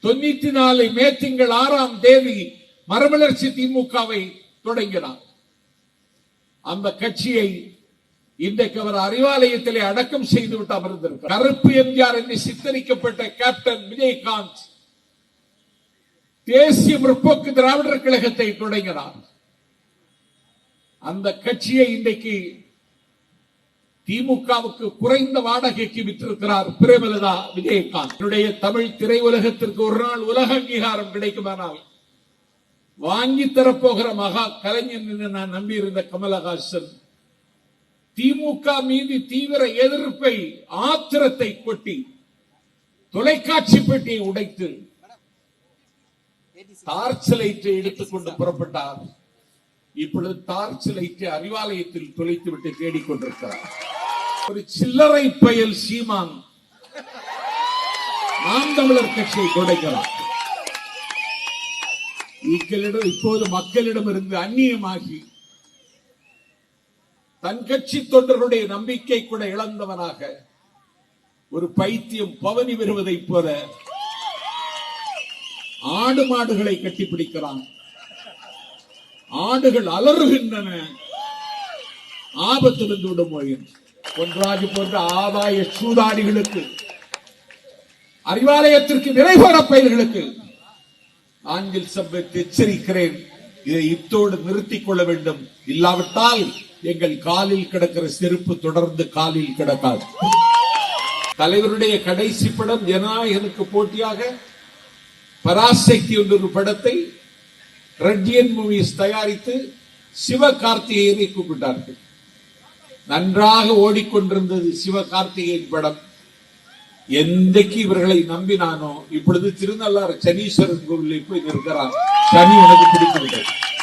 94 மே திங்கள் 6ஆம் தேதி மறுமலர்ச்சி திமுகவை தொடங்கினார். அந்த கட்சியை இன்றைக்கு அவர் அறிவாலயத்திலே அடக்கம் செய்துவிட்டு அமர்ந்திருக்கிறார். கருப்பு எம்ஜிஆர் என்று சித்தரிக்கப்பட்ட கேப்டன் விஜயகாந்த் தேசிய முற்போக்கு திராவிடர் கழகத்தை தொடங்கினார். அந்த கட்சியை இன்றைக்கு திமுகவுக்கு குறைந்த வாடகைக்கு விற்றிருக்கிறார் பிரேமலதா விஜயகாந்த். என்னுடைய தமிழ் திரையுலகத்திற்கு ஒரு நாள் உலக அங்கீகாரம் கிடைக்குமானால் வாங்கி தரப்போகிற மகா கலைஞன் என்று நான் நம்பியிருந்த கமலஹாசன் திமுக மீது தீவிர எதிர்ப்பை ஆத்திரத்தை கொட்டி தொலைக்காட்சி பெட்டியை உடைத்து டார்ச் லைட்டை எடுத்துக்கொண்டு புறப்பட்டார். இப்பொழுது டார்ச் லைட்டை அறிவாலயத்தில் தொலைத்துவிட்டு தேடிக்கொண்டிருக்கிறார். ஒரு சில்லறை பயல் சீமான் நாம் தமிழர் கட்சியை தொடங்கிறார். இப்போது மக்களிடம் இருந்து அந்நியமாகி தன் கட்சி தொண்டர்களுடைய நம்பிக்கை கூட இழந்தவனாக ஒரு பைத்தியம் பவனி வருவதை போல ஆடு மாடுகளை கட்டிப்பிடிக்கிறான். ஆடுகள் அலறுகின்றன, ஆபத்து வந்து விடும். பொன்ராஜ் போன்ற ஆதாய சூதாடிகளுக்கு, அறிவாலயத்திற்கு நிறைவேற பயிர்களுக்கு ஆங்கில் சபைக்கு எச்சரிக்கிறேன், இதை இத்தோடு நிறுத்திக் கொள்ள வேண்டும். இல்லாவிட்டால் எங்கள் காலில் கிடக்கிற செருப்பு தொடர்ந்து காலில் கிடக்காது. தலைவருடைய கடைசி படம் ஜனநாயகனுக்கு போட்டியாக பராசக்தி என்ற படத்தை ரெட்டியன் மூவிஸ் தயாரித்து சிவகார்த்திகேயனை கூப்பிட்டார்கள். நன்றாக ஓடிக்கொண்டிருந்தது சிவகார்த்திகேயன் படம். எந்தைக்கு இவர்களை நம்பினானோ இப்பொழுது திருநள்ளாறு சனீஸ்வரன் கோவிலில் போய் நிற்கிறார். சனி உனக்கு பிடித்துவிட்டது.